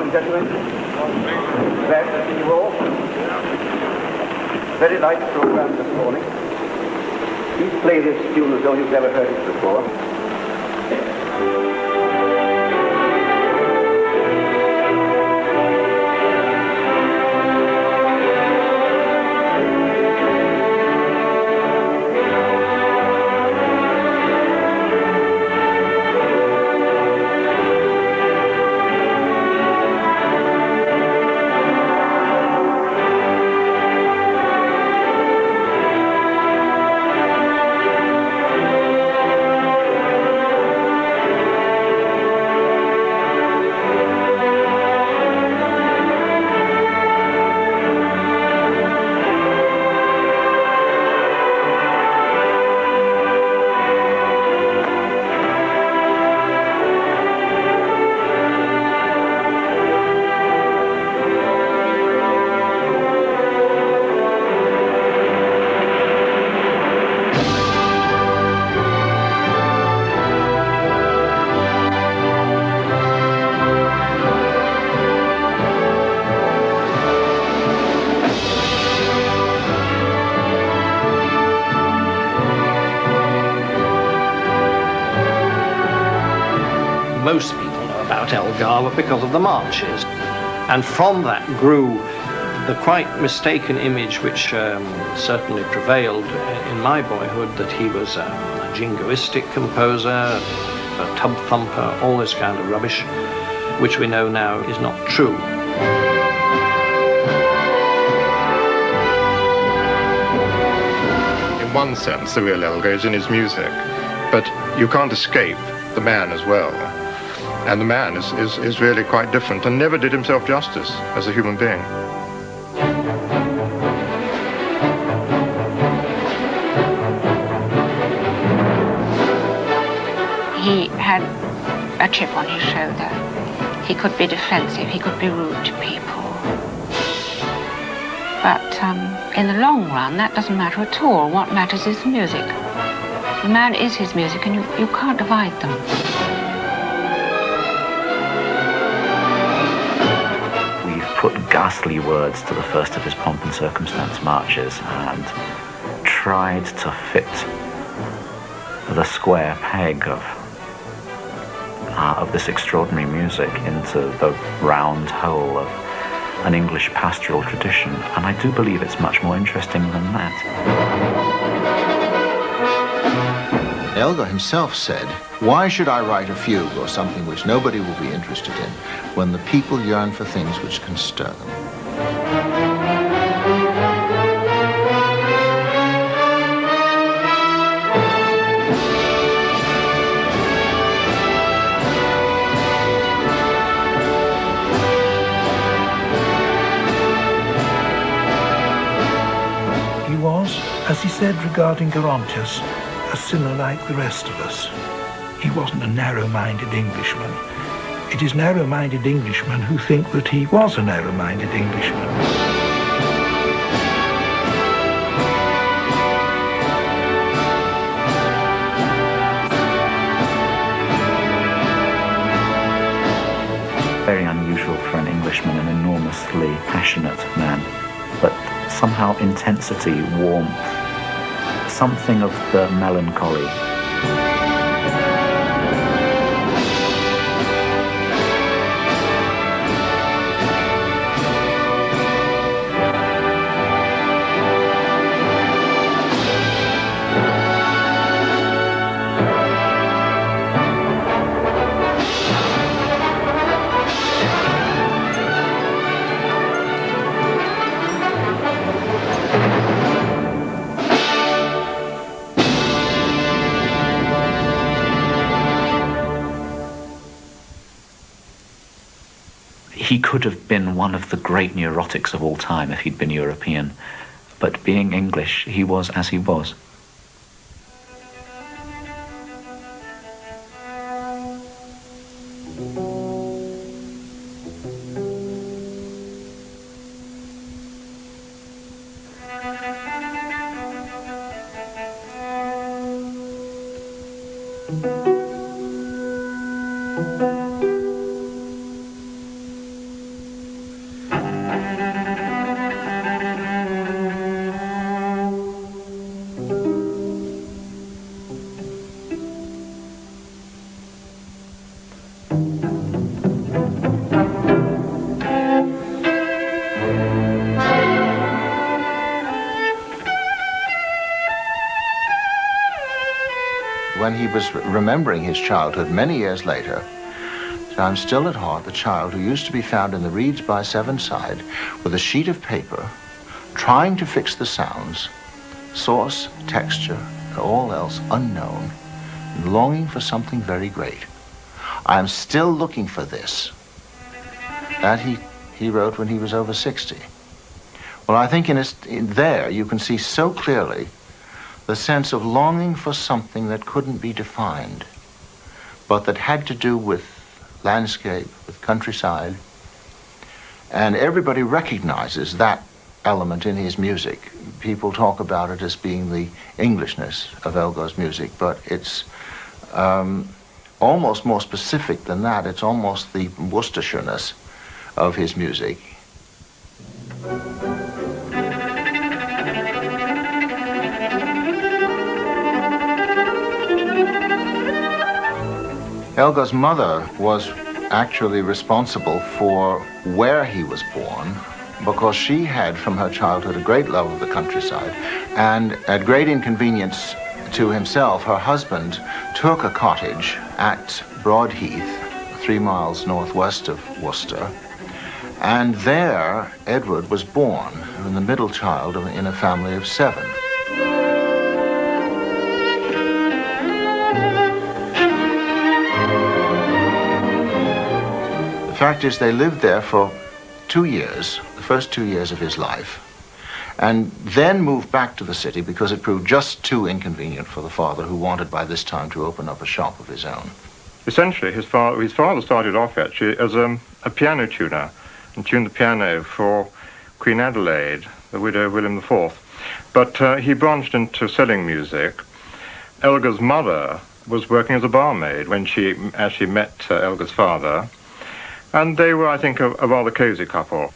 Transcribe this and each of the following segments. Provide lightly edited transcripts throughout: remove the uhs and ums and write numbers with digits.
morning, gentlemen. Glad to see you all. Very light program this morning. Please play this tune as though you've never heard it before. Most people know about Elgar because of the marches, and from that grew the quite mistaken image which certainly prevailed in my boyhood, that he was a jingoistic composer, a tub thumper, all this kind of rubbish, which we know now is not true. In one sense, the real Elgar is in his music, but you can't escape the man as well. And the man is really quite different and never did himself justice as a human being. He had a chip on his shoulder. He could be defensive, he could be rude to people. But in the long run, that doesn't matter at all. What matters is the music. The man is his music, and you can't divide them. Put ghastly words to the first of his pomp and circumstance marches and tried to fit the square peg of this extraordinary music into the round hole of an English pastoral tradition, and I do believe it's much more interesting than that. Elgar himself said, "Why should I write a fugue or something which nobody will be interested in when the people yearn for things which can stir them?" He was, as he said regarding Gerontius, a sinner like the rest of us. He wasn't a narrow-minded Englishman. It is narrow-minded Englishmen who think that he was a narrow-minded Englishman. Very unusual for an Englishman, an enormously passionate man, but somehow intensity, warmth, something of the melancholy. He could have been one of the great neurotics of all time if he'd been European, but being English, he was as he was. when he was remembering his childhood many years later, that I'm still at heart the child who used to be found in the reeds by Sevenside with a sheet of paper, trying to fix the sounds, source, texture, and all else unknown, and longing for something very great. I am still looking for this. That he wrote when he was over 60. Well, I think in there you can see so clearly the sense of longing for something that couldn't be defined, but that had to do with landscape, with countryside. And everybody recognizes that element in his music. People talk about it as being the Englishness of Elgar's music, but it's almost more specific than that. It's almost the Worcestershireness of his music. Elgar's mother was actually responsible for where he was born, because she had from her childhood a great love of the countryside, and at great inconvenience to himself, her husband took a cottage at Broadheath, 3 miles northwest of Worcester, and there Edward was born, and the middle child in a family of 7. The fact is, they lived there for 2 years, the first 2 years of his life, and then moved back to the city because it proved just too inconvenient for the father, who wanted by this time to open up a shop of his own. Essentially, his father started off actually as a piano tuner and tuned the piano for Queen Adelaide, the widow of William IV. But he branched into selling music. Elgar's mother was working as a barmaid when she actually met Elgar's father. And they were, I think, a rather cosy couple.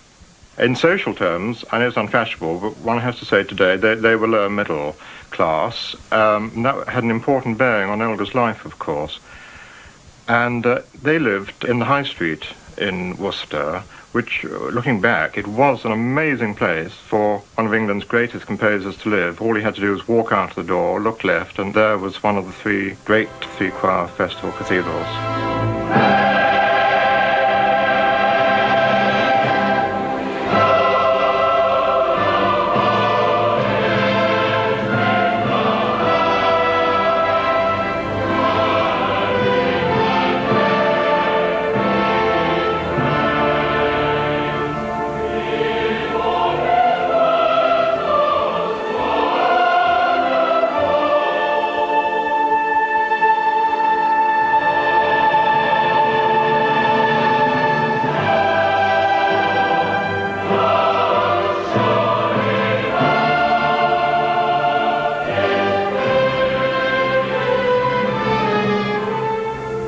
In social terms, I know it's unfashionable, but one has to say today they were lower middle class. And that had an important bearing on Elgar's life, of course. And they lived in the High Street in Worcester, which, looking back, it was an amazing place for one of England's greatest composers to live. All he had to do was walk out the door, look left, and there was one of the 3 great 3-choir festival cathedrals.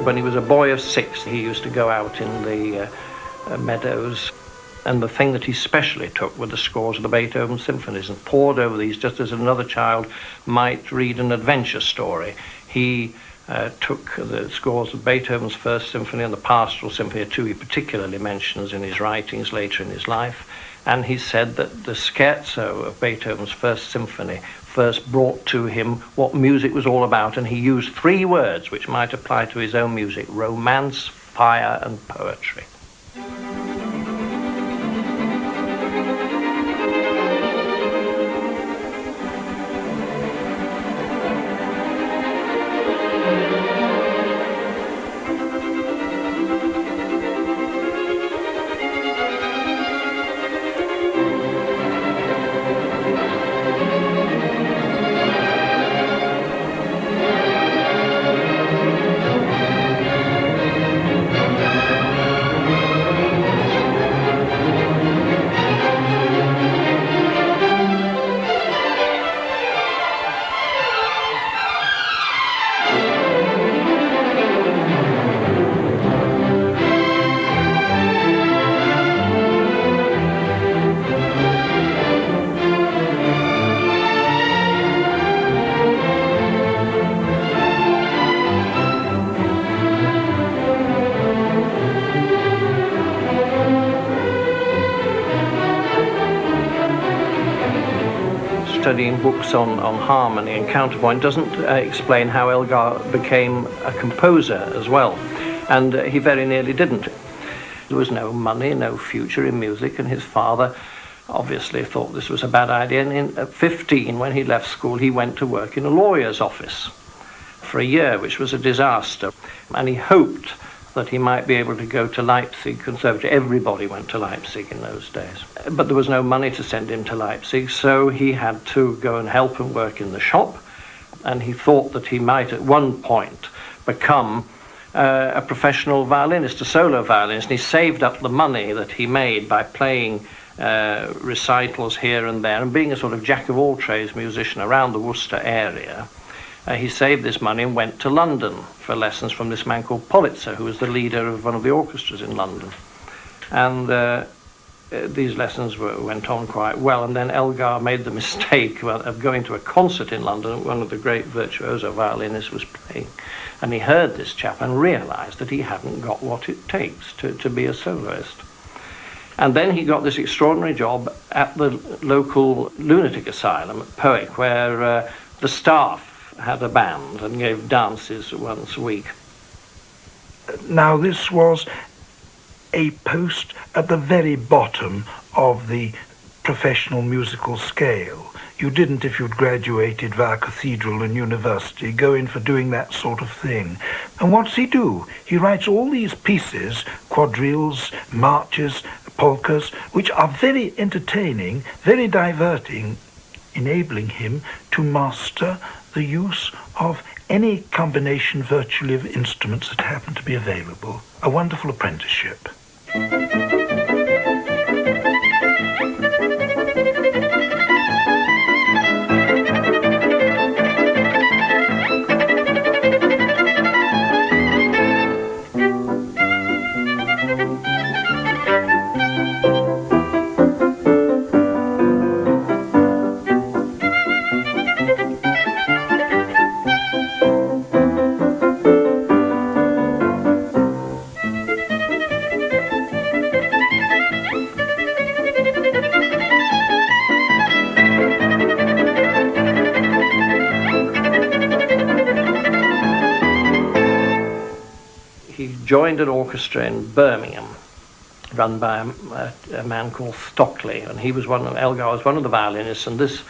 When he was a boy of 6, he used to go out in the meadows, and the thing that he specially took were the scores of the Beethoven symphonies and pored over these just as another child might read an adventure story. He took the scores of Beethoven's First Symphony and the Pastoral Symphony, 2 he particularly mentions in his writings later in his life, and he said that the scherzo of Beethoven's First Symphony first brought to him what music was all about, and he used 3 words which might apply to his own music: romance, fire, and poetry. studying books on harmony and counterpoint doesn't explain how Elgar became a composer as well. And he very nearly didn't. There was no money, no future in music, and his father obviously thought this was a bad idea. And at 15, when he left school, he went to work in a lawyer's office for a year, which was a disaster. And he hoped that he might be able to go to Leipzig Conservatory. Everybody went to Leipzig in those days. But there was no money to send him to Leipzig, so he had to go and help and work in the shop. And he thought that he might at one point become a professional violinist, a solo violinist. And he saved up the money that he made by playing recitals here and there and being a sort of jack-of-all-trades musician around the Worcester area. He saved this money and went to London for lessons from this man called Politzer, who was the leader of one of the orchestras in London. And these lessons went on quite well. And then Elgar made the mistake of going to a concert in London. One of the great virtuoso violinists was playing. And he heard this chap and realized that he hadn't got what it takes to be a soloist. And then he got this extraordinary job at the local lunatic asylum at Powick, where the staff had a band and gave dances once a week. Now, this was a post at the very bottom of the professional musical scale. You didn't, if you'd graduated via cathedral and university, go in for doing that sort of thing. And what's he do? He writes all these pieces, quadrilles, marches, polkas, which are very entertaining, very diverting, enabling him to master the use of any combination virtually of instruments that happen to be available. A wonderful apprenticeship. Joined an orchestra in Birmingham, run by a man called Stockley, and Elgar was one of the violinists, and this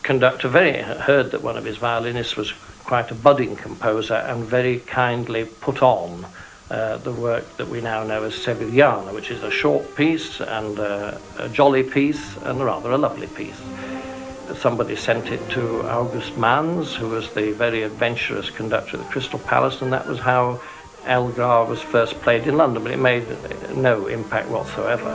conductor heard that one of his violinists was quite a budding composer and very kindly put on the work that we now know as Sevillana, which is a short piece and a jolly piece and rather a lovely piece. Somebody sent it to August Manz, who was the very adventurous conductor of the Crystal Palace, and that was how Elgar was first played in London, but it made no impact whatsoever.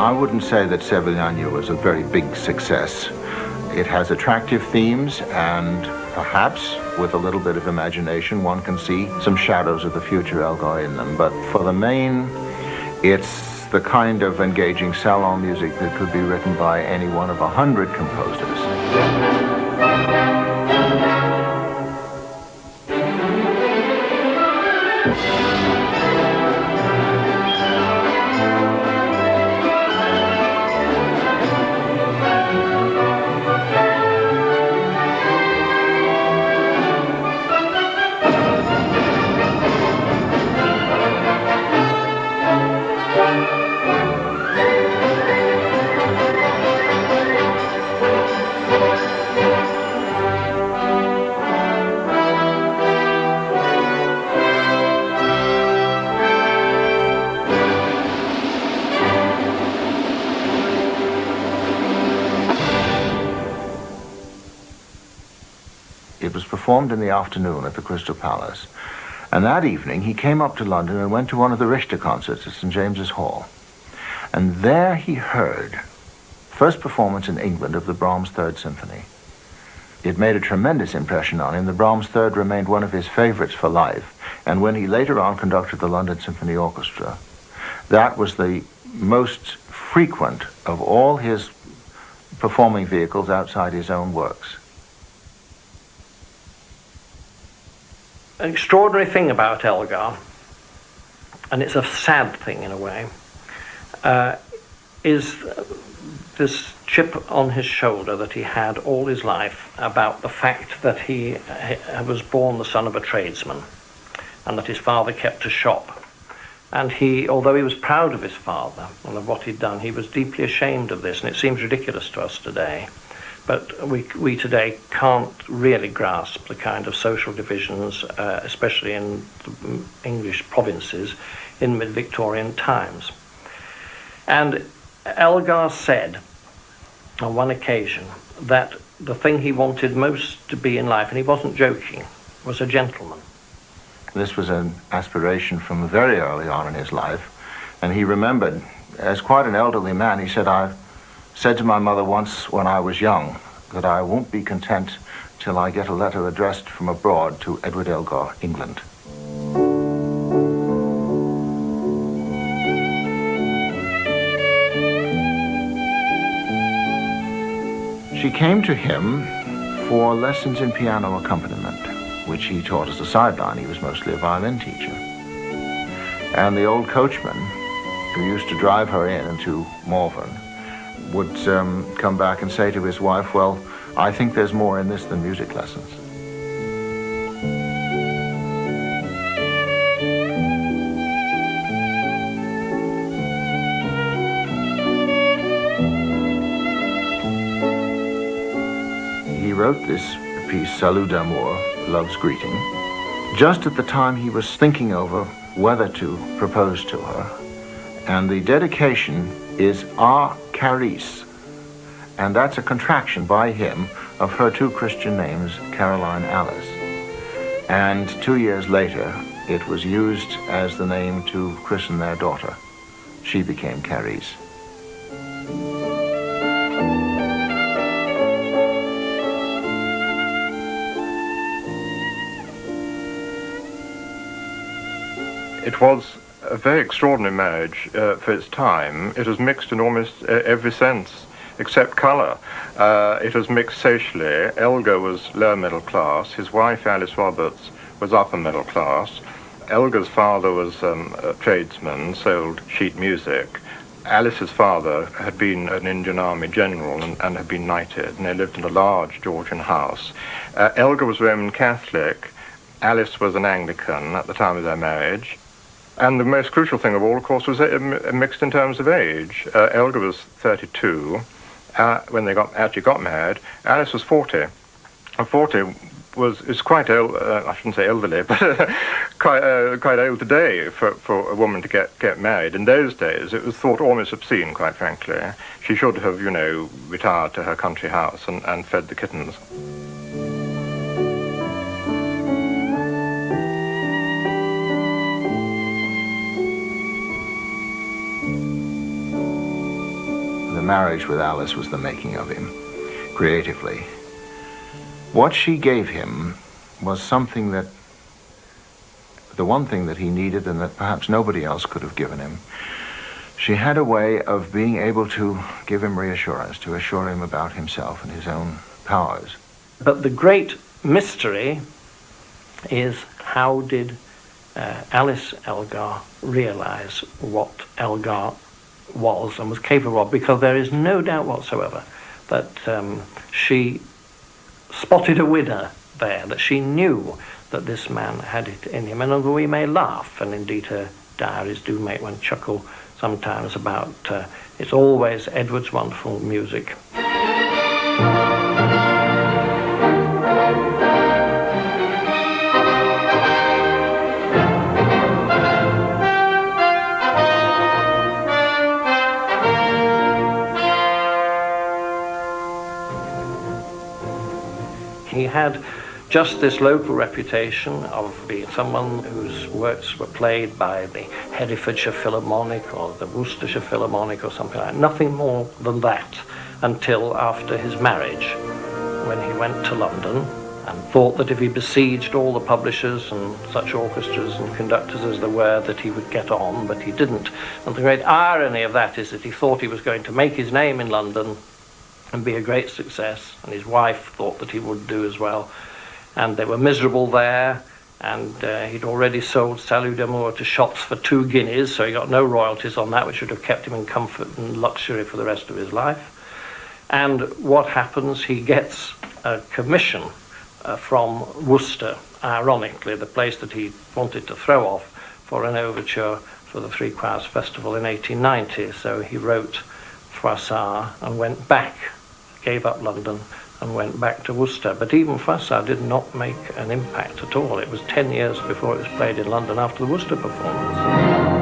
I wouldn't say that Sevillana was a very big success. It has attractive themes, and perhaps with a little bit of imagination one can see some shadows of the future Elgar in them, but for the main, it's the kind of engaging salon music that could be written by any one of 100 composers. It was performed in the afternoon at the Crystal Palace. And that evening he came up to London and went to one of the Richter concerts at St. James's Hall. And there he heard first performance in England of the Brahms Third Symphony. It made a tremendous impression on him. The Brahms Third remained one of his favorites for life. And when he later on conducted the London Symphony Orchestra, that was the most frequent of all his performing vehicles outside his own works. an extraordinary thing about Elgar, and it's a sad thing in a way, is this chip on his shoulder that he had all his life about the fact that he was born the son of a tradesman and that his father kept a shop. And he, although he was proud of his father and of what he'd done, he was deeply ashamed of this, and it seems ridiculous to us today. But we today can't really grasp the kind of social divisions, especially in the English provinces, in mid-Victorian times. And Elgar said on one occasion that the thing he wanted most to be in life, and he wasn't joking, was a gentleman. This was an aspiration from very early on in his life, and he remembered, as quite an elderly man, he said, "I said to my mother once when I was young that I won't be content till I get a letter addressed from abroad to Edward Elgar, England." She came to him for lessons in piano accompaniment, which he taught as a sideline. He was mostly a violin teacher. And the old coachman, who used to drive her into Malvern, would come back and say to his wife, "Well, I think there's more in this than music lessons." He wrote this piece, Salut d'amour, Love's Greeting, just at the time he was thinking over whether to propose to her. And the dedication is A Carice, and that's a contraction by him of her two Christian names, Caroline Alice. And 2 years later, it was used as the name to christen their daughter. She became Carice. It was a very extraordinary marriage for its time. It was mixed in almost every sense, except colour. It was mixed socially. Elgar was lower middle class. His wife, Alice Roberts, was upper middle class. Elgar's father was a tradesman, sold sheet music. Alice's father had been an Indian Army general and had been knighted, and they lived in a large Georgian house. Elgar was Roman Catholic. Alice was an Anglican at the time of their marriage. And the most crucial thing of all, of course, was mixed in terms of age. Elgar was 32 when they actually got married. Alice was 40. And 40 is quite old. I shouldn't say elderly, but quite old today for a woman to get married. In those days, it was thought almost obscene, quite frankly. She should have, retired to her country house and fed the kittens. The marriage with Alice was the making of him, creatively. What she gave him was something that, the one thing that he needed and that perhaps nobody else could have given him. She had a way of being able to give him reassurance, to assure him about himself and his own powers. But the great mystery is, how did Alice Elgar realize what Elgar was and was capable of? Because there is no doubt whatsoever that she spotted a winner there, that she knew that this man had it in him. And although we may laugh, and indeed her diaries do make one chuckle sometimes about it's always Edward's wonderful music. He had just this local reputation of being someone whose works were played by the Herefordshire Philharmonic or the Worcestershire Philharmonic or something like that. Nothing more than that until after his marriage, when he went to London and thought that if he besieged all the publishers and such orchestras and conductors as there were, that he would get on, but he didn't. And the great irony of that is that he thought he was going to make his name in London and be a great success, and his wife thought that he would do as well, and they were miserable there, and he'd already sold Salut d'Amour to shops for 2 guineas, so he got no royalties on that, which would have kept him in comfort and luxury for the rest of his life. And what happens? He gets a commission from Worcester, ironically, the place that he wanted to throw off, for an overture for the Three Choirs Festival in 1890. So he wrote Froissart and went back, gave up London and went back to Worcester. But even Froissart did not make an impact at all. It was 10 years before it was played in London after the Worcester performance.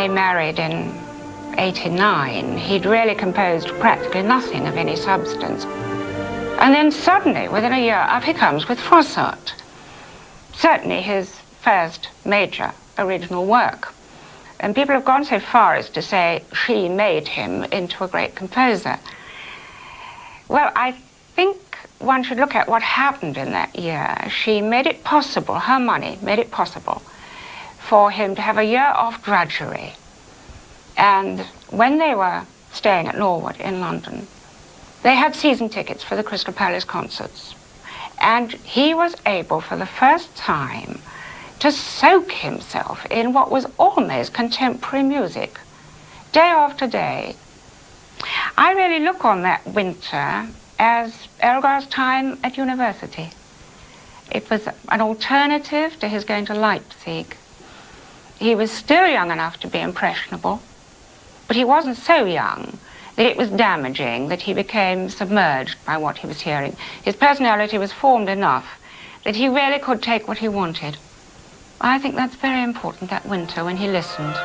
Married in 89, he'd really composed practically nothing of any substance. And then suddenly, within a year, up he comes with Froissart. Certainly his first major original work. And people have gone so far as to say she made him into a great composer. Well, I think one should look at what happened in that year. She made it possible, her money made it possible for him to have a year of drudgery. And when they were staying at Norwood in London, they had season tickets for the Crystal Palace concerts. And he was able, for the first time, to soak himself in what was almost contemporary music, day after day. I really look on that winter as Elgar's time at university. It was an alternative to his going to Leipzig. He was still young enough to be impressionable, but he wasn't so young that it was damaging, that he became submerged by what he was hearing. His personality was formed enough that he really could take what he wanted. I think that's very important that winter when he listened.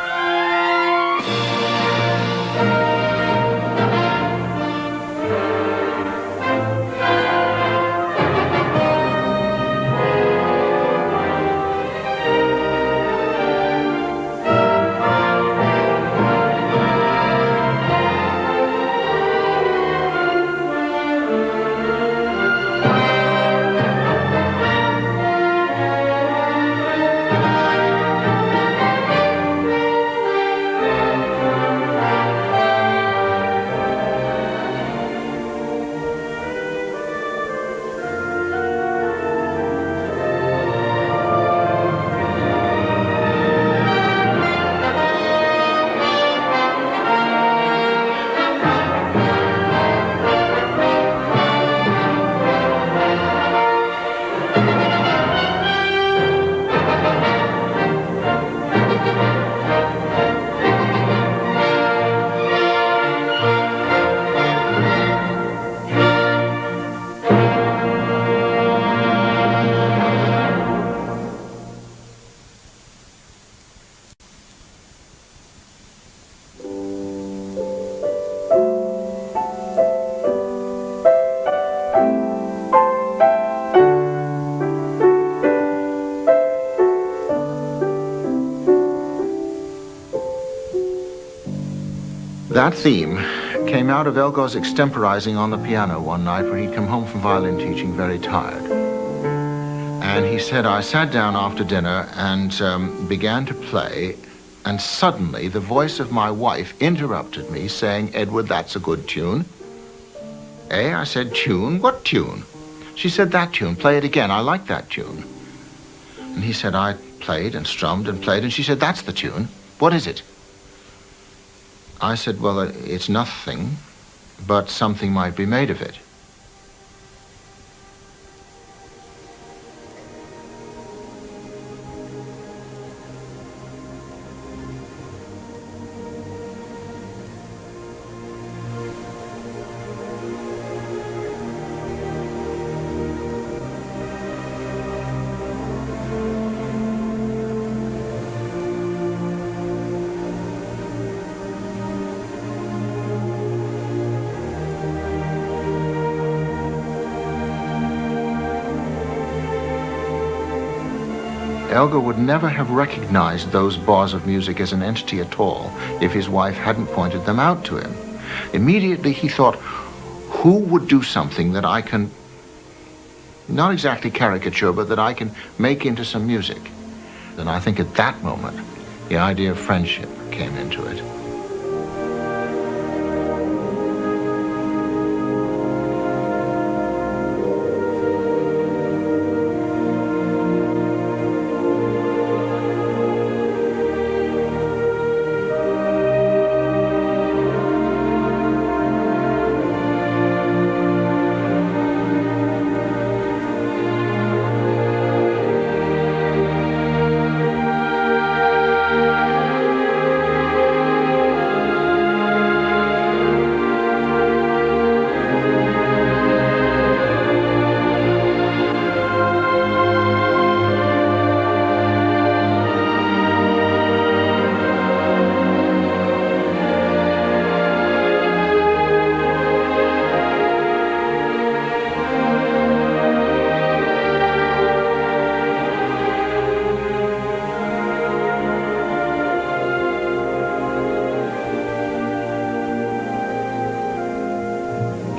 That theme came out of Elgar's extemporizing on the piano one night where he'd come home from violin teaching very tired. And he said, I sat down after dinner and began to play, and suddenly the voice of my wife interrupted me saying, Edward, that's a good tune. I said, tune? What tune? She said, that tune, play it again, I like that tune. And he said, I played and strummed and played, and she said, that's the tune. What is it? I said, well, it's nothing, but something might be made of it. Elgar would never have recognized those bars of music as an entity at all if his wife hadn't pointed them out to him. Immediately he thought, who would do something that I can, not exactly caricature, but that I can make into some music? And I think at that moment, the idea of friendship came into it.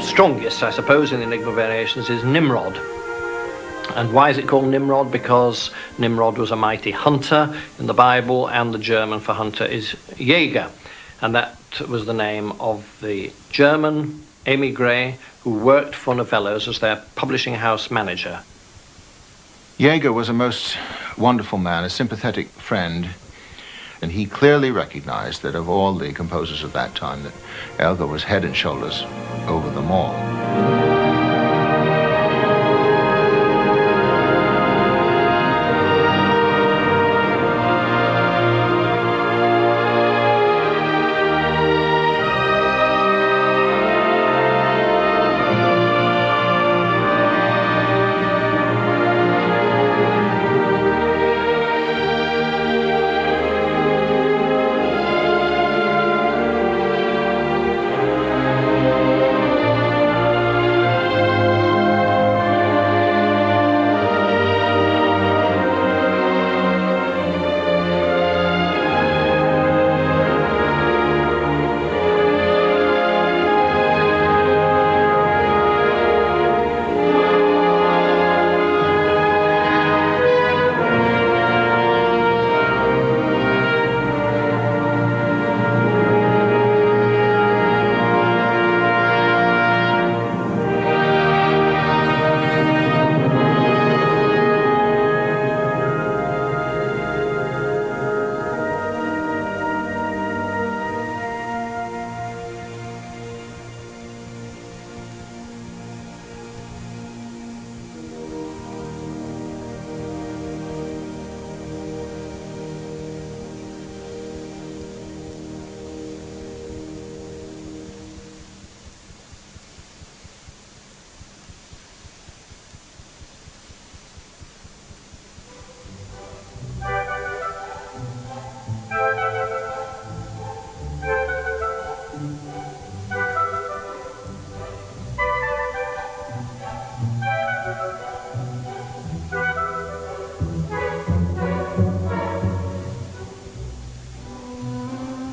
Strongest, I suppose, in Enigma Variations is Nimrod. And why is it called Nimrod? Because Nimrod was a mighty hunter in the Bible, and the German for hunter is Jäger. And that was the name of the German émigré who worked for Novellos as their publishing house manager. Jäger was a most wonderful man, a sympathetic friend, and he clearly recognized that of all the composers of that time, that Elgar was head and shoulders over them all.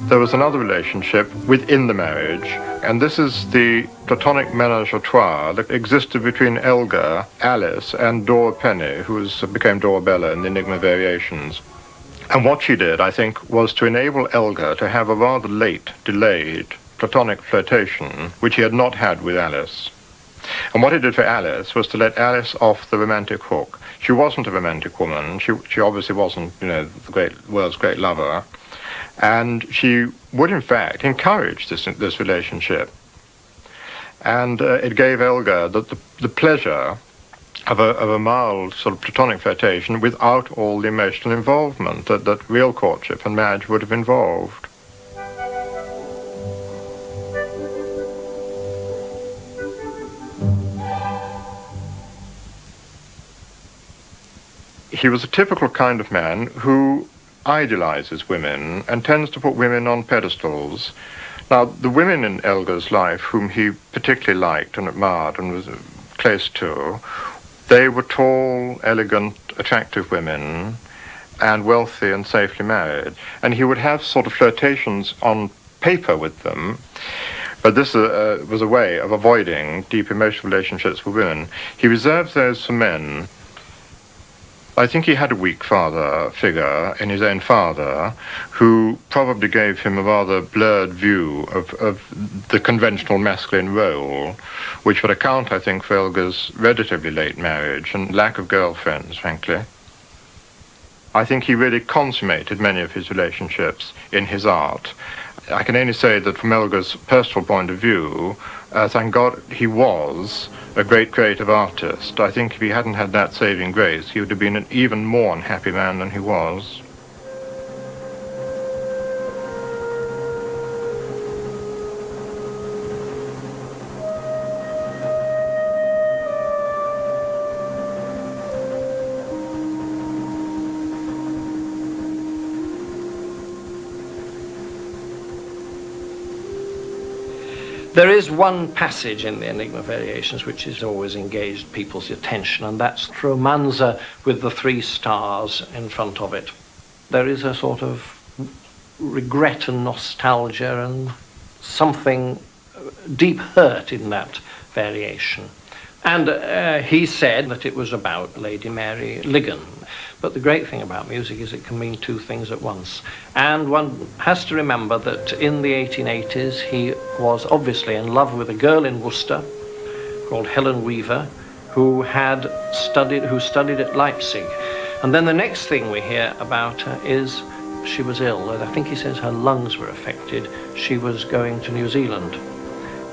There was another relationship within the marriage, and this is the platonic ménage à trois that existed between Elgar, Alice, and Dora Penny, who became Dorabella in the Enigma Variations. And what she did, I think, was to enable Elgar to have a rather late, delayed, platonic flirtation, which he had not had with Alice. And what he did for Alice was to let Alice off the romantic hook. She wasn't a romantic woman. She obviously wasn't, the world's great lover. And she would, in fact, encourage this relationship. And it gave Elgar the pleasure of a mild sort of platonic flirtation without all the emotional involvement that real courtship and marriage would have involved. He was a typical kind of man who idolizes women and tends to put women on pedestals. Now, the women in Elgar's life whom he particularly liked and admired and was close to, they were tall, elegant, attractive women, and wealthy and safely married. And he would have sort of flirtations on paper with them, but this was a way of avoiding deep emotional relationships with women. He reserved those for men. I think he had a weak father figure in his own father, who probably gave him a rather blurred view of the conventional masculine role, which would account, I think, for Elgar's relatively late marriage and lack of girlfriends, frankly. I think he really consummated many of his relationships in his art. I can only say that from Elgar's personal point of view, thank God he was a great creative artist. I think if he hadn't had that saving grace, he would have been an even more unhappy man than he was. There is one passage in the Enigma Variations which has always engaged people's attention, and that's Romanza with the 3 stars in front of it. There is a sort of regret and nostalgia and something deep hurt in that variation. And he said that it was about Lady Mary Ligon. But the great thing about music is it can mean 2 things at once. And one has to remember that in the 1880s he was obviously in love with a girl in Worcester called Helen Weaver, who studied at Leipzig. And then the next thing we hear about her is she was ill. I think he says her lungs were affected. She was going to New Zealand.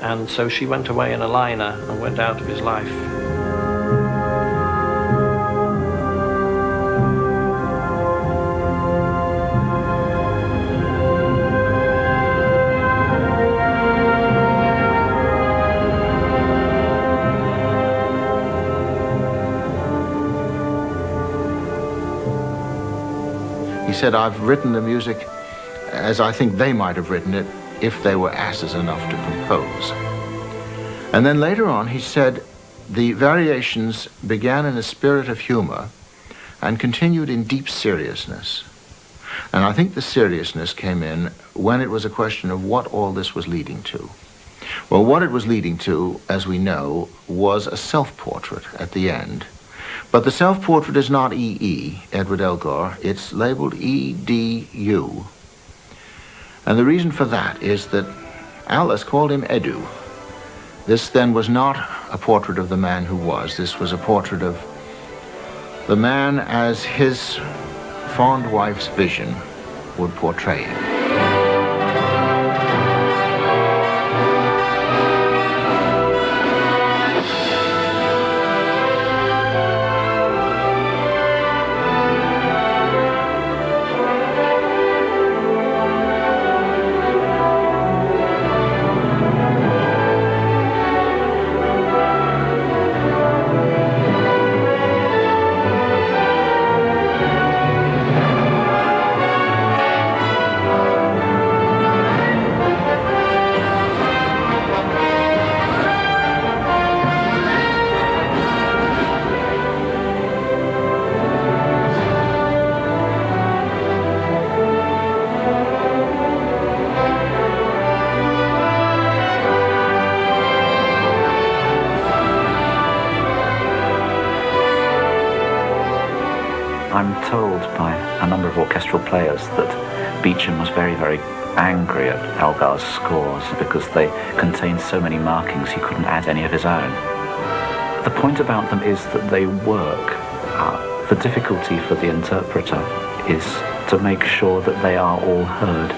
And so she went away in a liner and went out of his life. He said, I've written the music as I think they might have written it if they were asses enough to compose. And then later on he said, the variations began in a spirit of humor and continued in deep seriousness. And I think the seriousness came in when it was a question of what all this was leading to. Well, what it was leading to, as we know, was a self-portrait at the end. But the self-portrait is not E.E., Edward Elgar, it's labeled E.D.U. And the reason for that is that Alice called him Edu. This then was not a portrait of the man who was. This was a portrait of the man as his fond wife's vision would portray him. I'm told by a number of orchestral players that Beecham was very, very angry at Elgar's scores because they contained so many markings he couldn't add any of his own. The point about them is that they work. The difficulty for the interpreter is to make sure that they are all heard.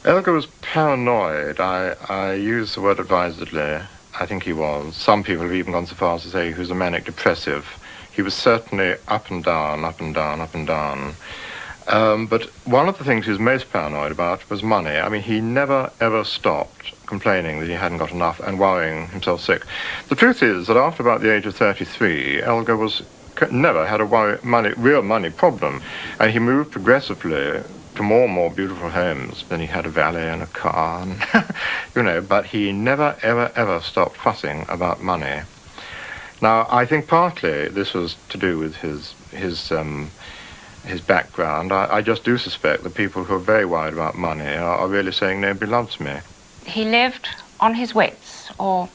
Elgar was paranoid. I use the word advisedly. I think he was. Some people have even gone so far as to say he was a manic depressive. he was certainly up and down, up and down, up and down. But one of the things he was most paranoid about was money. I mean, he never, ever stopped complaining that he hadn't got enough and worrying himself sick. The truth is that after about the age of 33, Elgar never had a real money problem, and he moved progressively to more and more beautiful homes. Then he had a valet and a car, and, but he never, ever, ever stopped fussing about money. Now, I think partly this was to do with his background. I just do suspect that people who are very worried about money are really saying nobody loves me. He lived on his wits, or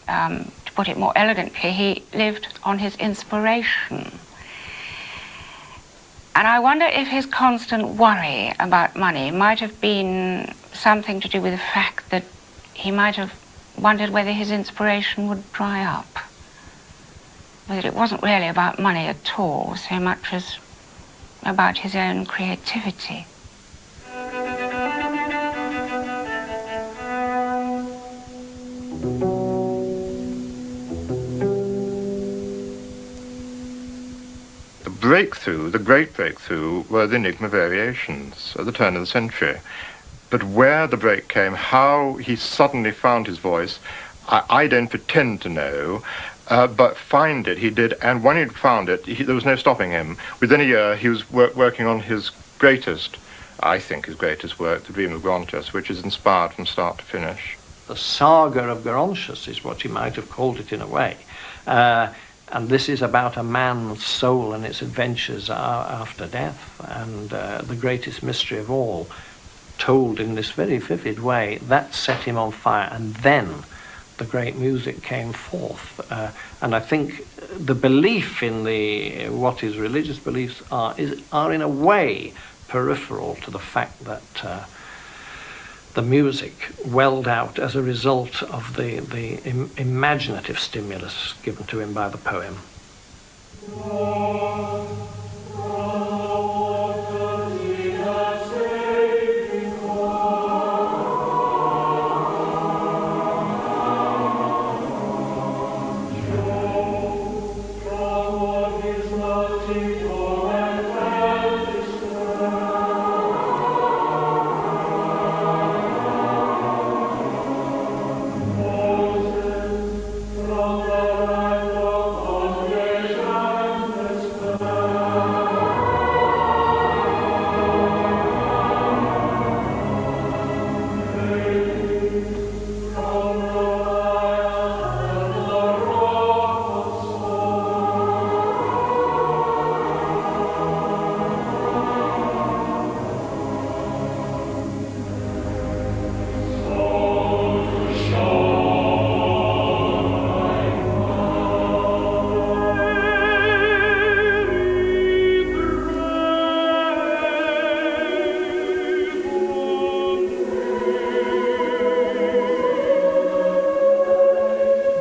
to put it more elegantly, he lived on his inspiration. And I wonder if his constant worry about money might have been something to do with the fact that he might have wondered whether his inspiration would dry up. That it wasn't really about money at all, so much as about his own creativity. The great breakthrough, were the Enigma variations at the turn of the century. But where the break came, how he suddenly found his voice, I don't pretend to know, but find it he did, and when he'd found it, there was no stopping him. Within a year, he was working on his greatest, I think his greatest work, The Dream of Gerontius, which is inspired from start to finish. The saga of Gerontius is what you might have called it in a way. And this is about a man's soul and its adventures after death, and the greatest mystery of all, told in this very vivid way. That set him on fire, and then the great music came forth. And I think the belief in what his religious beliefs are in a way peripheral to the fact that the music welled out as a result of the imaginative stimulus given to him by the poem.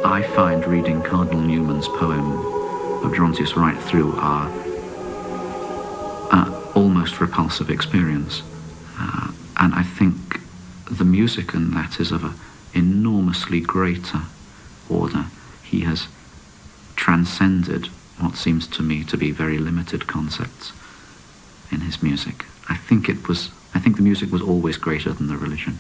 I find reading Cardinal Newman's poem of Gerontius right through are almost repulsive experience. And I think the music in that is of an enormously greater order. He has transcended what seems to me to be very limited concepts in his music. I think the music was always greater than the religion.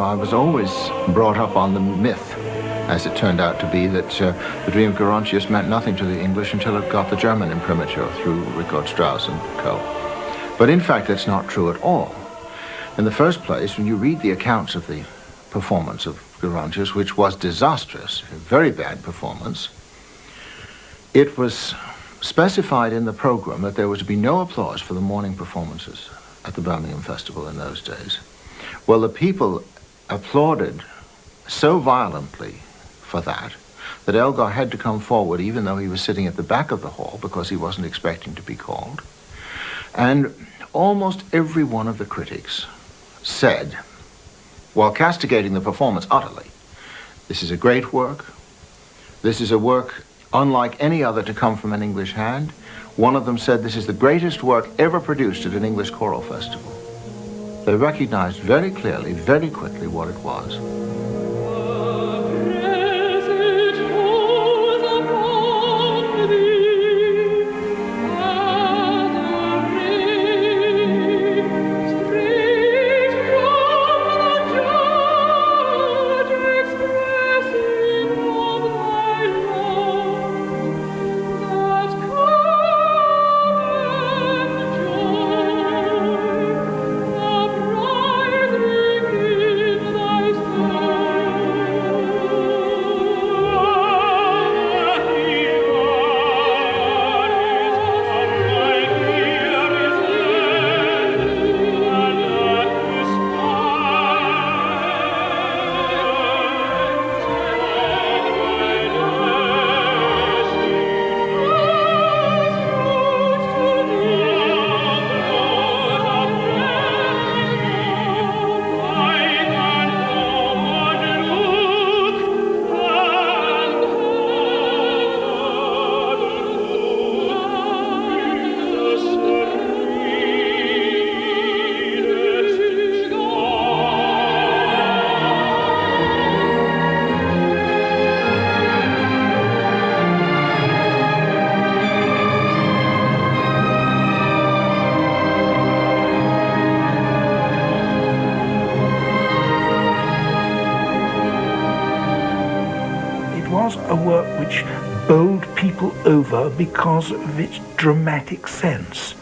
I was always brought up on the myth, as it turned out to be, that the Dream of Gerontius meant nothing to the English until it got the German imprimatur through Richard Strauss and co. But in fact, that's not true at all. In the first place, when you read the accounts of the performance of Gerontius, which was disastrous, a very bad performance, it was specified in the program that there was to be no applause for the morning performances at the Birmingham Festival in those days. Well, the people applauded so violently for that Elgar had to come forward, even though he was sitting at the back of the hall, because he wasn't expecting to be called. And almost every one of the critics said, while castigating the performance utterly, this is a great work. This is a work unlike any other to come from an English hand. One of them said, this is the greatest work ever produced at an English choral festival. They recognized very clearly, very quickly what it was. A work which bowled people over because of its dramatic sense,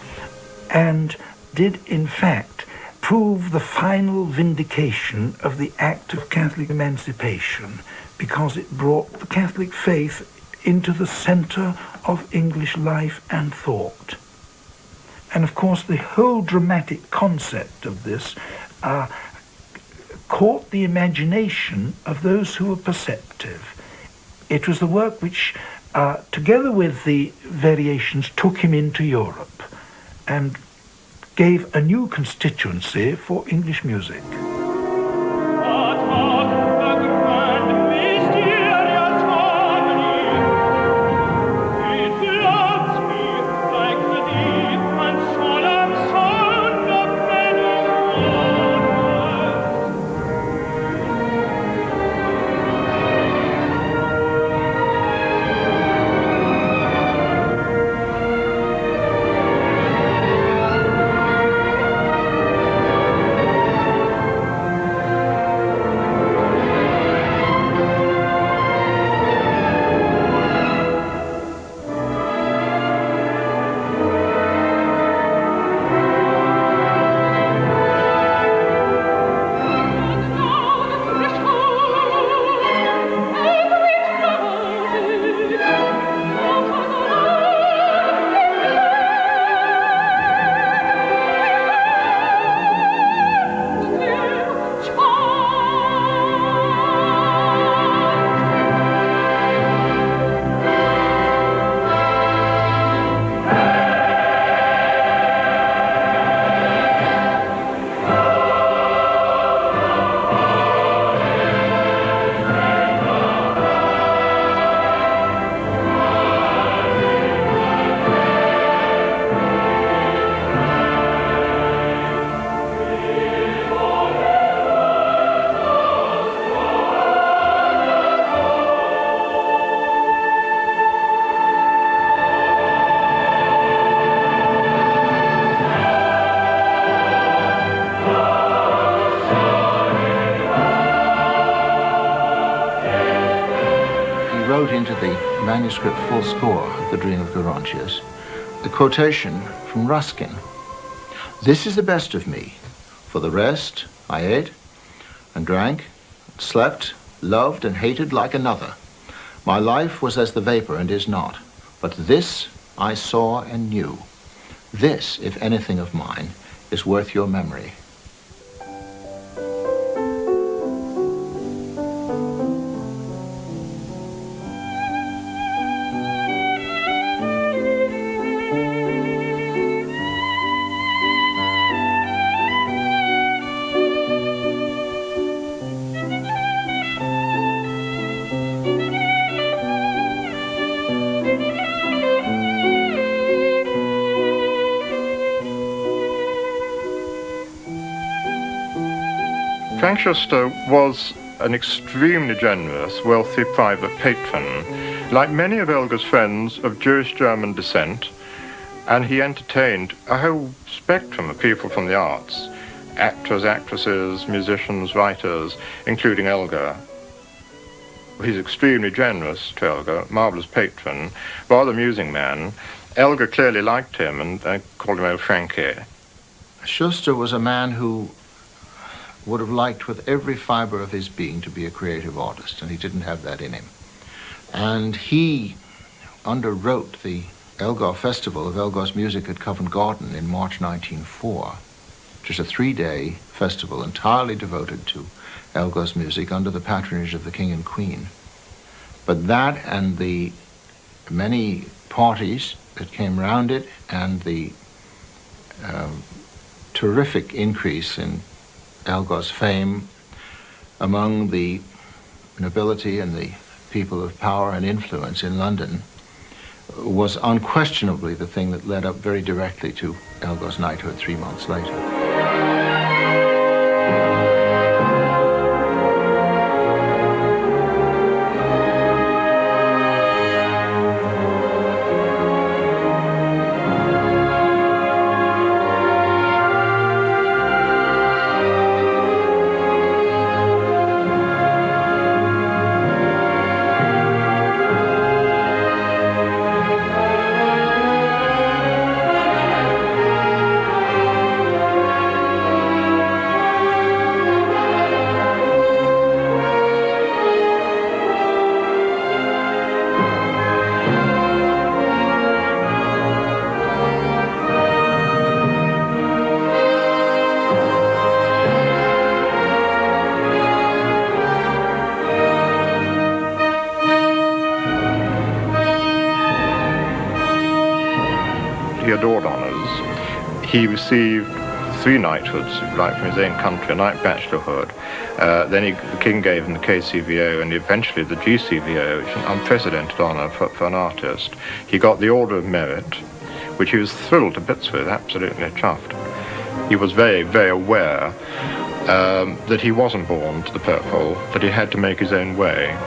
and did in fact prove the final vindication of the act of Catholic emancipation, because it brought the Catholic faith into the centre of English life and thought. And of course the whole dramatic concept of this caught the imagination of those who were perceptive. It was the work which, together with the variations, took him into Europe and gave a new constituency for English music. manuscript full score of The Dream of Gerontius, the quotation from Ruskin. This is the best of me. For the rest, I ate and drank, slept, loved and hated like another. My life was as the vapor and is not. But this I saw and knew. This, if anything of mine, is worth your memory. Frank Schuster was an extremely generous, wealthy private patron, like many of Elgar's friends of Jewish German descent, and he entertained a whole spectrum of people from the arts, actors, actresses, musicians, writers, including Elgar. He's extremely generous to Elgar, marvelous patron, rather amusing man. Elgar clearly liked him and called him old Frankie. Schuster was a man who would have liked with every fiber of his being to be a creative artist, and he didn't have that in him. And he underwrote the Elgar Festival of Elgar's Music at Covent Garden in March 1904, which is a 3-day festival entirely devoted to Elgar's music under the patronage of the King and Queen. But that and the many parties that came around it and the terrific increase in Elgar's fame among the nobility and the people of power and influence in London was unquestionably the thing that led up very directly to Elgar's knighthood 3 months later. He adored honours. He received 3 knighthoods, if you like, from his own country, a knight bachelorhood. Then the king gave him the KCVO and eventually the GCVO, which is an unprecedented honour for an artist. He got the Order of Merit, which he was thrilled to bits with, absolutely chuffed. He was very, very aware that he wasn't born to the purple, that he had to make his own way.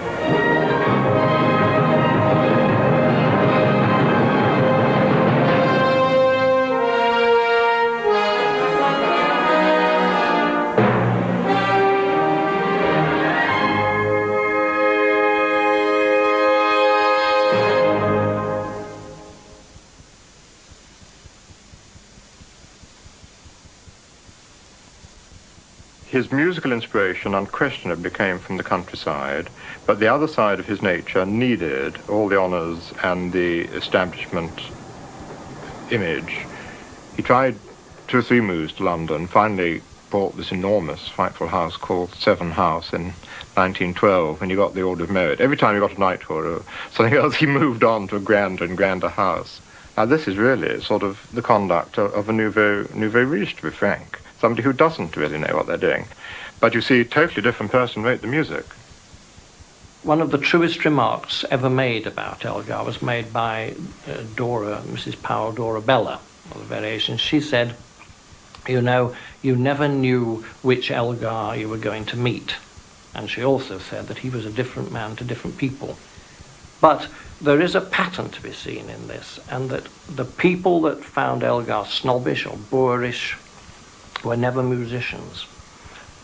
His musical inspiration unquestionably came from the countryside, but the other side of his nature needed all the honours and the establishment image. He tried 2 or 3 moves to London, finally bought this enormous, frightful house called Severn House in 1912, when he got the Order of Merit. Every time he got a knighthood or something else, he moved on to a grander and grander house. Now this is really sort of the conduct of a nouveau riche, to be frank. Somebody who doesn't really know what they're doing. But you see, a totally different person wrote the music. One of the truest remarks ever made about Elgar was made by Dora, Mrs. Powell, Dora Bella, of the Variations. She said, you know, you never knew which Elgar you were going to meet. And she also said that he was a different man to different people. But there is a pattern to be seen in this, and that the people that found Elgar snobbish or boorish were never musicians.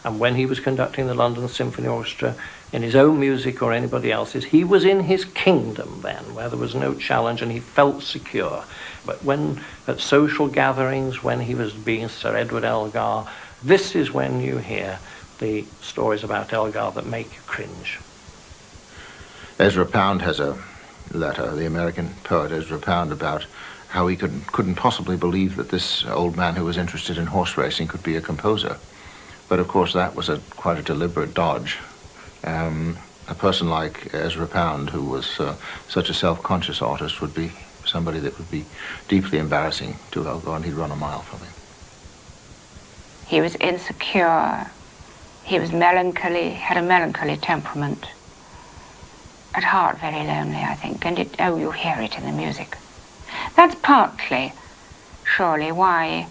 And when he was conducting the London Symphony Orchestra in his own music or anybody else's, he was in his kingdom then, where there was no challenge and he felt secure. But when at social gatherings, when he was being Sir Edward Elgar, this is when you hear the stories about Elgar that make you cringe. Ezra Pound has a letter, the American poet Ezra Pound, about how he couldn't possibly believe that this old man who was interested in horse racing could be a composer. But of course that was quite a deliberate dodge. A person like Ezra Pound, who was such a self-conscious artist, would be somebody that would be deeply embarrassing to Elgar, and he'd run a mile from him. He was insecure. He was melancholy, had a melancholy temperament. At heart, very lonely, I think, and you hear it in the music. That's partly, surely, why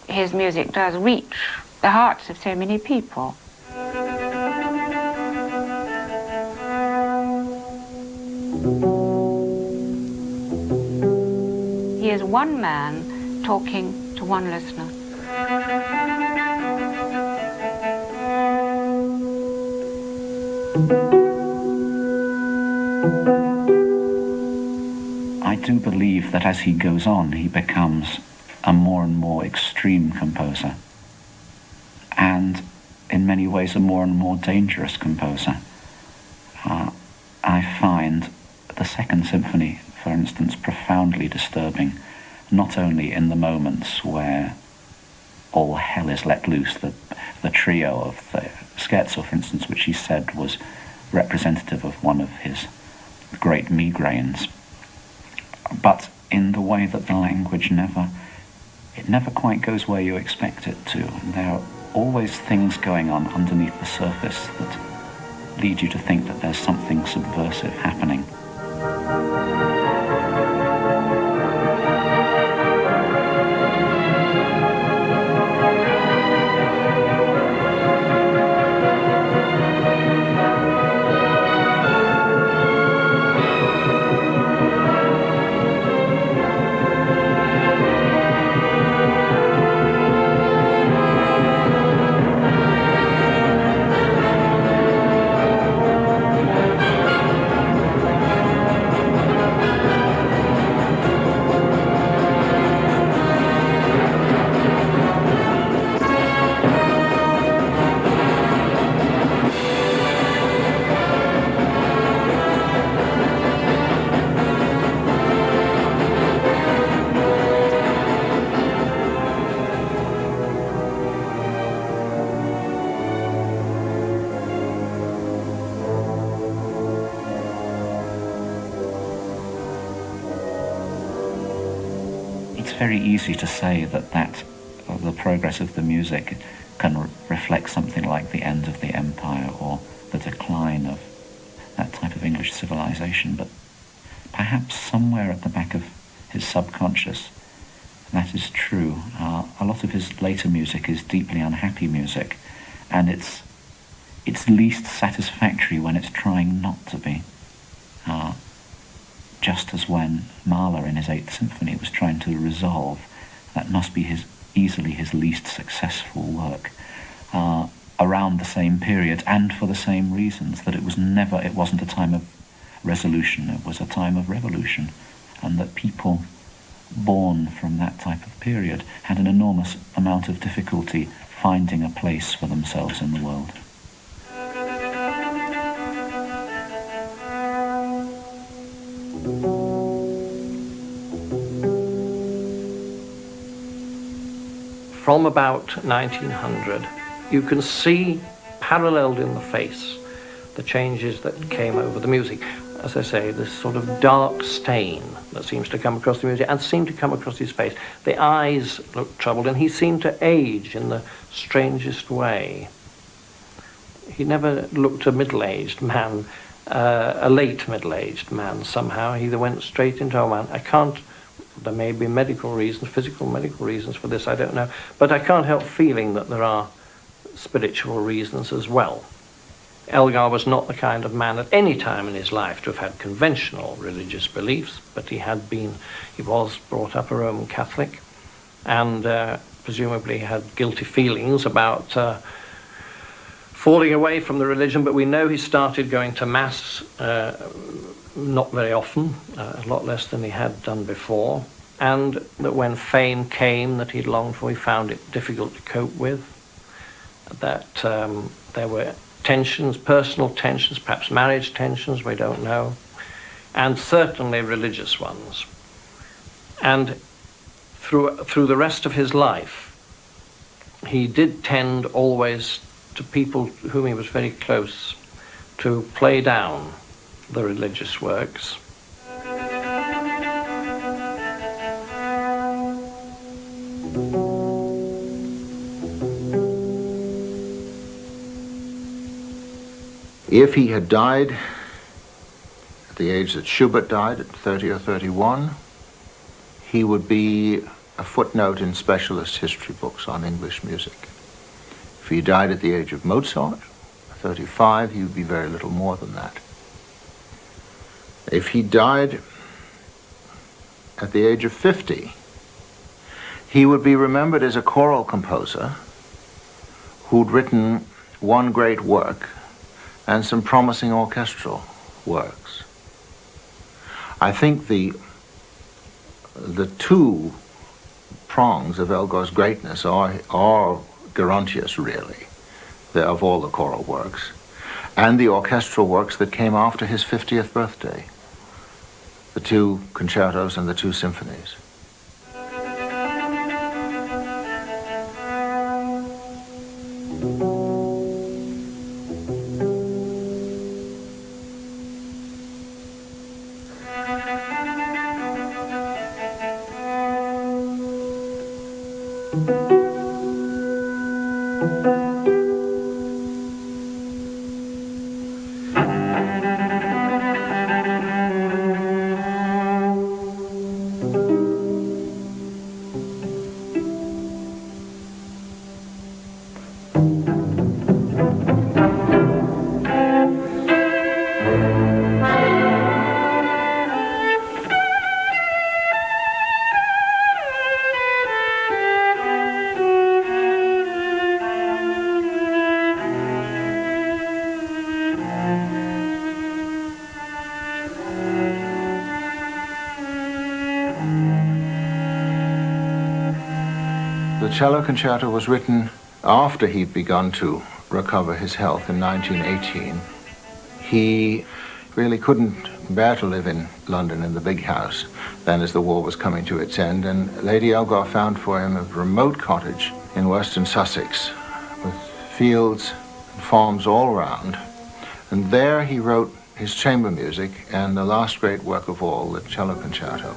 his music does reach the hearts of so many people. He is one man talking to one listener. I do believe that as he goes on, he becomes a more and more extreme composer, and in many ways a more and more dangerous composer. I find the Second Symphony, for instance, profoundly disturbing, not only in the moments where all hell is let loose, the trio of the scherzo, for instance, which he said was representative of one of his great migraines, but in the way that the language never quite goes where you expect it to. There are always things going on underneath the surface that lead you to think that there's something subversive happening. Very easy to say that the progress of the music can reflect something like the end of the empire or the decline of that type of English civilization, but perhaps somewhere at the back of his subconscious that is true. A lot of his later music is deeply unhappy music, and it's least satisfactory when it's trying not to be. Just as when Mahler in his Eighth Symphony was trying to resolve, that must be easily his least successful work, around the same period and for the same reasons, that it wasn't a time of resolution, it was a time of revolution, and that people born from that type of period had an enormous amount of difficulty finding a place for themselves in the world. From about 1900, you can see paralleled in the face the changes that came over the music. As I say, this sort of dark stain that seems to come across the music and seemed to come across his face. The eyes looked troubled, and he seemed to age in the strangest way. He never looked a middle-aged man, a late middle-aged man somehow. He either went straight into old man. There may be medical reasons, physical medical reasons for this, I don't know. But I can't help feeling that there are spiritual reasons as well. Elgar was not the kind of man at any time in his life to have had conventional religious beliefs, but he was brought up a Roman Catholic, and presumably had guilty feelings about falling away from the religion, but we know he started going to Mass not very often, a lot less than he had done before, and that when fame came that he'd longed for, he found it difficult to cope with, that there were tensions, personal tensions, perhaps marriage tensions, we don't know, and certainly religious ones. And through the rest of his life, he did tend always to people whom he was very close to play down the religious works. If he had died at the age that Schubert died, at 30 or 31, he would be a footnote in specialist history books on English music. If he died at the age of Mozart, 35, he would be very little more than that. If he died at the age of 50, he would be remembered as a choral composer who'd written one great work and some promising orchestral works. I think the two prongs of Elgar's greatness are Gerontius, really, of all the choral works, and the orchestral works that came after his 50th birthday, the two concertos and the two symphonies. The cello concerto was written after he'd begun to recover his health in 1918. He really couldn't bear to live in London in the big house then as the war was coming to its end, and Lady Elgar found for him a remote cottage in western Sussex with fields and farms all around. And there he wrote his chamber music and the last great work of all, the cello concerto.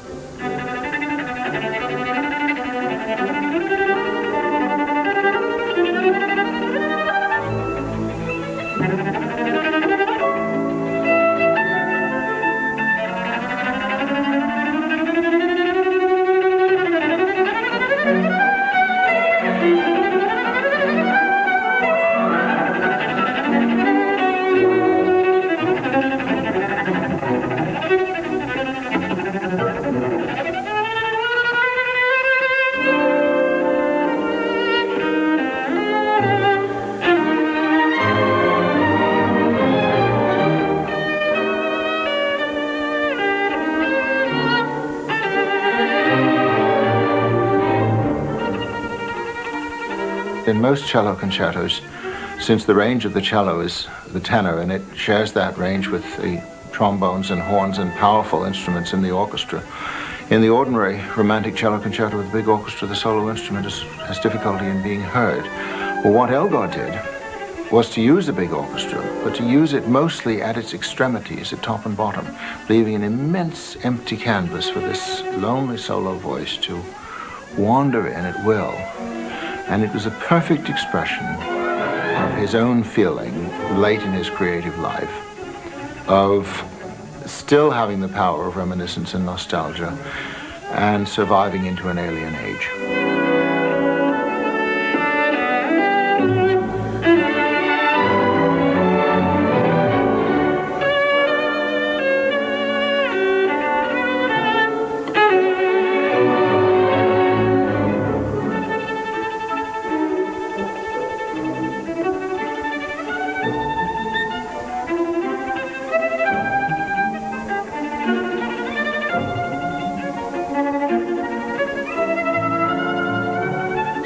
In most cello concertos, since the range of the cello is the tenor and it shares that range with the trombones and horns and powerful instruments in the orchestra, in the ordinary romantic cello concerto with a big orchestra, the solo instrument has difficulty in being heard. Well, what Elgar did was to use the big orchestra, but to use it mostly at its extremities, at top and bottom, leaving an immense empty canvas for this lonely solo voice to wander in at will. And it was a perfect expression of his own feeling late in his creative life, of still having the power of reminiscence and nostalgia and surviving into an alien age.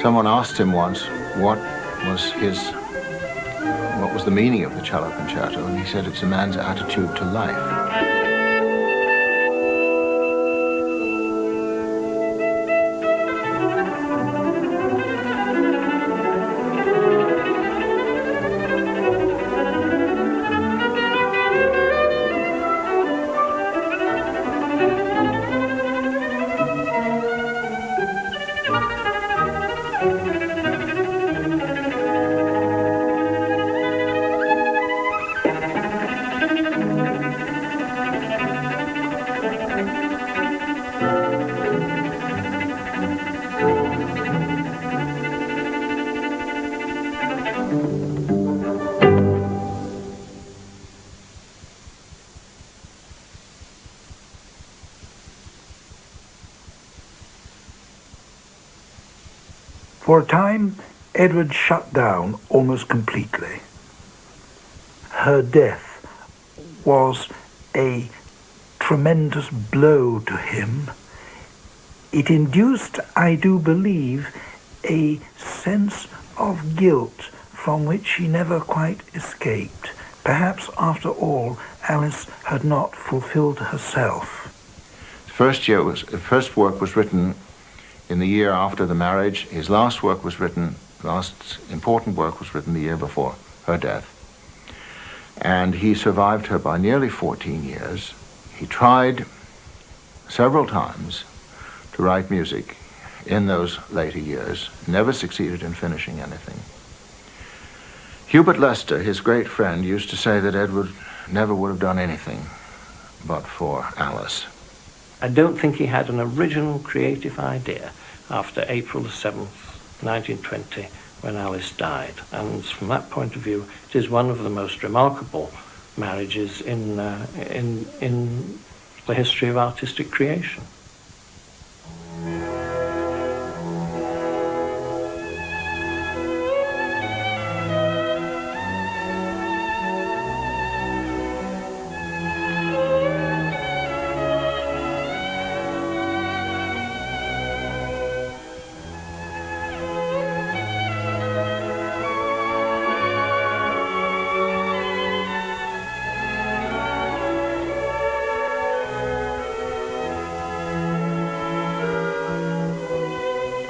Someone asked him once what was the meaning of the cello concerto, and he said it's a man's attitude to life. For a time, Edward shut down almost completely. Her death was a tremendous blow to him. It induced, I do believe, a sense of guilt from which he never quite escaped. Perhaps, after all, Alice had not fulfilled herself. The first work was written in the year after the marriage. His last important work was written the year before her death. And he survived her by nearly 14 years. He tried several times to write music in those later years, never succeeded in finishing anything. Hubert Lester, his great friend, used to say that Edward never would have done anything but for Alice. I don't think he had an original creative idea after April the 7th, 1920, when Alice died. And from that point of view, it is one of the most remarkable marriages in the history of artistic creation.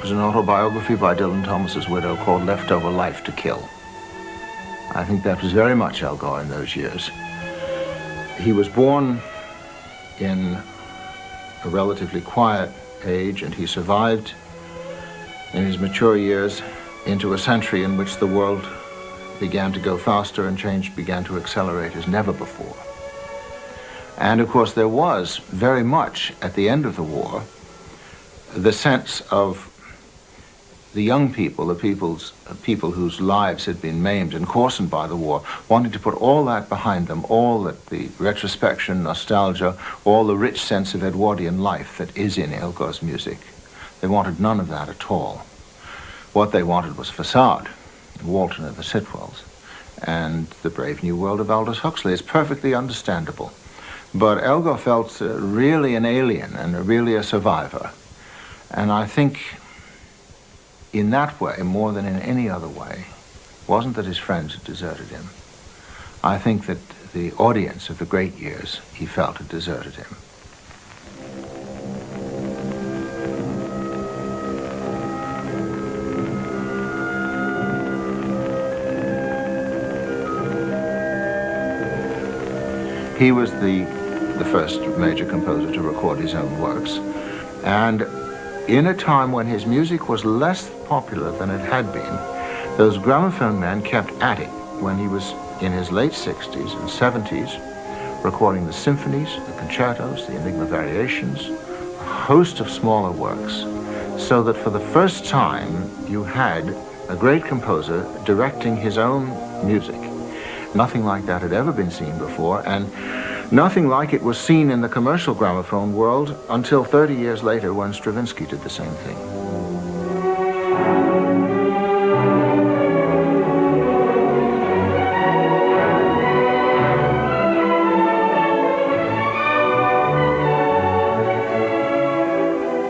Was an autobiography by Dylan Thomas's widow called Leftover Life to Kill. I think that was very much Elgar in those years. He was born in a relatively quiet age, and he survived in his mature years into a century in which the world began to go faster and change began to accelerate as never before. And of course there was very much at the end of the war the sense of the young people, the people whose lives had been maimed and coarsened by the war, wanting to put all that behind them, all that the retrospection, nostalgia, all the rich sense of Edwardian life that is in Elgar's music. They wanted none of that at all. What they wanted was facade, Walton and the Sitwells, and the brave new world of Aldous Huxley. It's perfectly understandable. But Elgar felt really an alien and really a survivor. And I think in that way, more than in any other way, wasn't that his friends had deserted him. I think that the audience of the great years he felt had deserted him. He was the first major composer to record his own works, and in a time when his music was less popular than it had been, those gramophone men kept at it when he was in his late 60s and 70s, recording the symphonies, the concertos, the Enigma variations, a host of smaller works, so that for the first time you had a great composer directing his own music. Nothing like that had ever been seen before, and nothing like it was seen in the commercial gramophone world until 30 years later when Stravinsky did the same thing.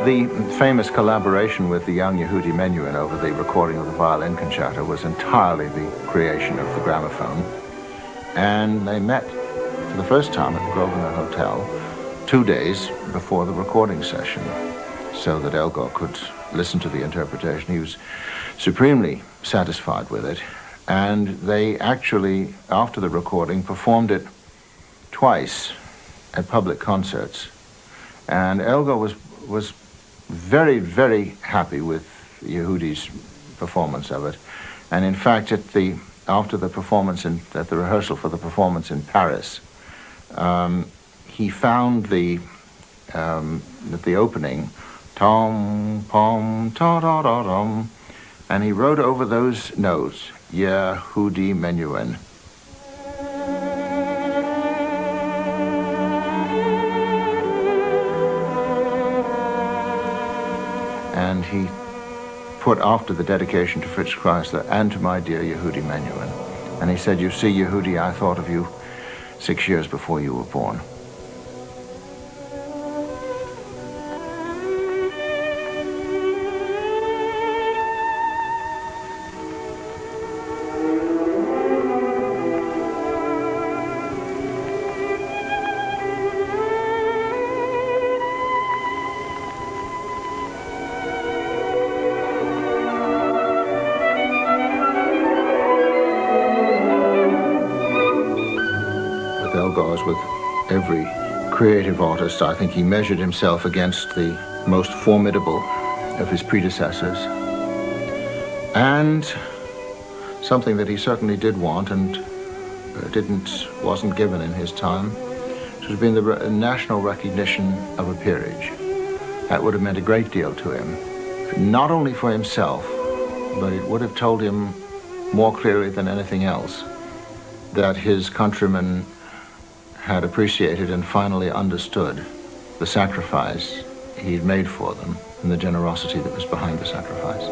The famous collaboration with the young Yehudi Menuhin over the recording of the violin concerto was entirely the creation of the gramophone. And they met for the first time at the Grosvenor Hotel 2 days before the recording session, so that Elgar could listen to the interpretation. He was supremely satisfied with it, and they actually, after the recording, performed it twice at public concerts. And Elgar was very, very happy with Yehudi's performance of it. And in fact, after the performance at the rehearsal for the performance in Paris, he found at the opening, tom, pom, ta da da dum, and he wrote over those notes, Yehudi Menuhin. And he put after the dedication to Fritz Kreisler, and to my dear Yehudi Menuhin. And he said, you see, Yehudi, I thought of you 6 years before you were born. With every creative artist, I think he measured himself against the most formidable of his predecessors. And something that he certainly did want and wasn't given in his time, which has been the national recognition of a peerage. That would have meant a great deal to him, not only for himself, but it would have told him more clearly than anything else that his countrymen had appreciated and finally understood the sacrifice he'd made for them and the generosity that was behind the sacrifice.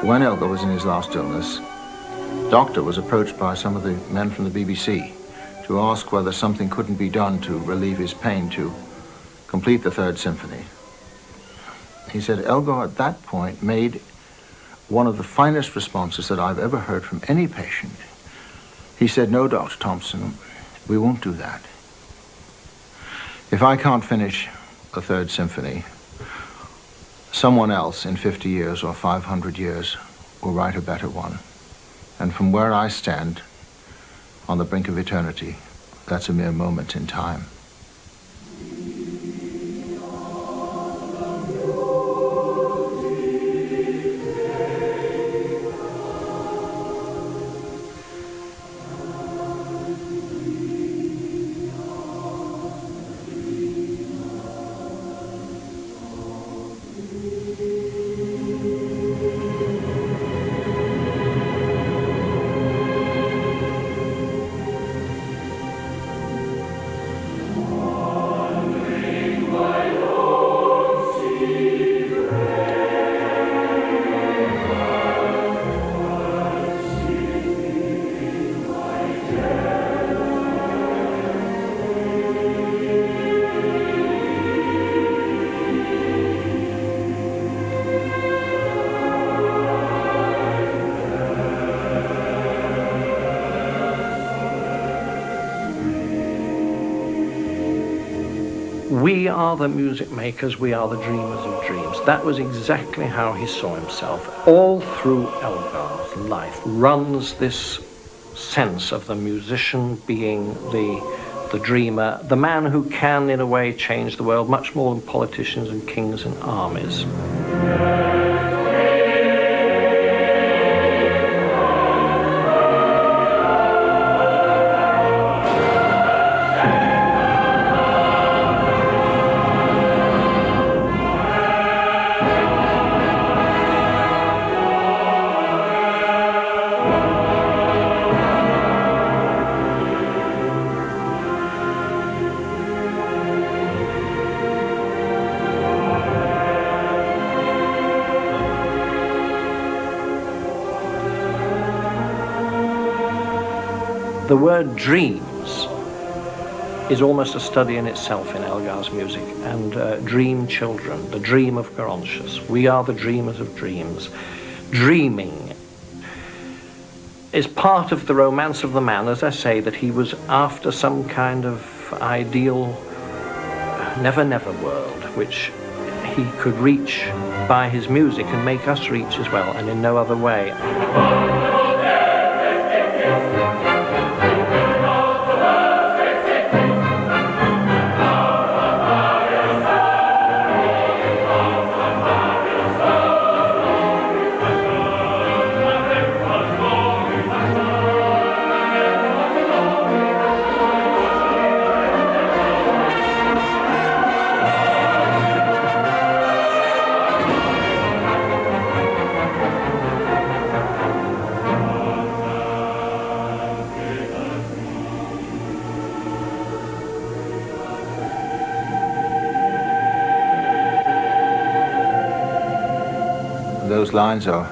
When Elgar was in his last illness, Doctor was approached by some of the men from the BBC to ask whether something couldn't be done to relieve his pain to complete the Third Symphony. He said Elgar at that point made one of the finest responses that I've ever heard from any patient. He said, no, Dr. Thompson, we won't do that. If I can't finish the Third Symphony, someone else in 50 years or 500 years will write a better one. And from where I stand, on the brink of eternity, that's a mere moment in time. We are the music makers, we are the dreamers of dreams. That was exactly how he saw himself. All through Elgar's life runs this sense of the musician being the dreamer, the man who can, in a way, change the world much more than politicians and kings and armies. The word dreams is almost a study in itself in Elgar's music, and dream children, the dream of Gerontius. We are the dreamers of dreams. Dreaming is part of the romance of the man, as I say, that he was after some kind of ideal never, never world, which he could reach by his music and make us reach as well, and in no other way. Those lines are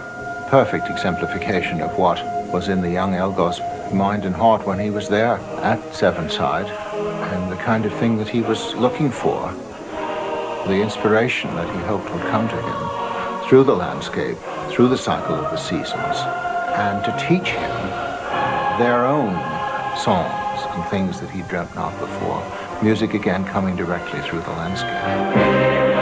perfect exemplification of what was in the young Elgar's mind and heart when he was there at Sevenside, and the kind of thing that he was looking for, the inspiration that he hoped would come to him through the landscape, through the cycle of the seasons, and to teach him their own songs and things that he dreamt not before. Music again coming directly through the landscape.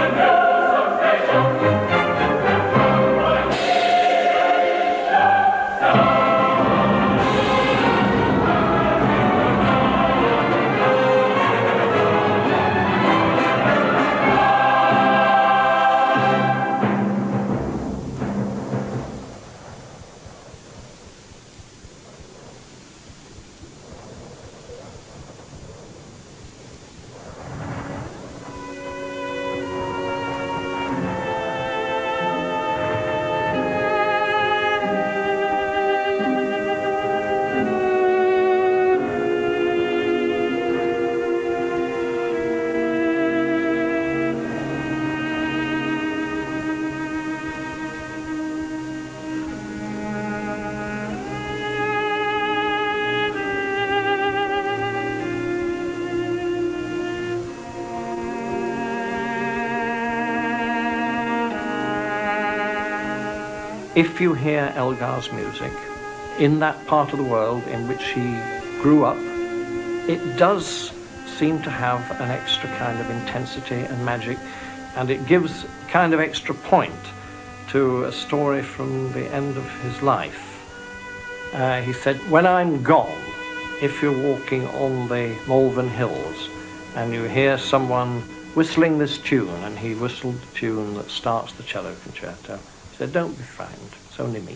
If you hear Elgar's music in that part of the world in which he grew up, it does seem to have an extra kind of intensity and magic, and it gives kind of extra point to a story from the end of his life. He said, when I'm gone, if you're walking on the Malvern Hills and you hear someone whistling this tune, and he whistled the tune that starts the cello concerto, he said, don't be frightened, it's only me.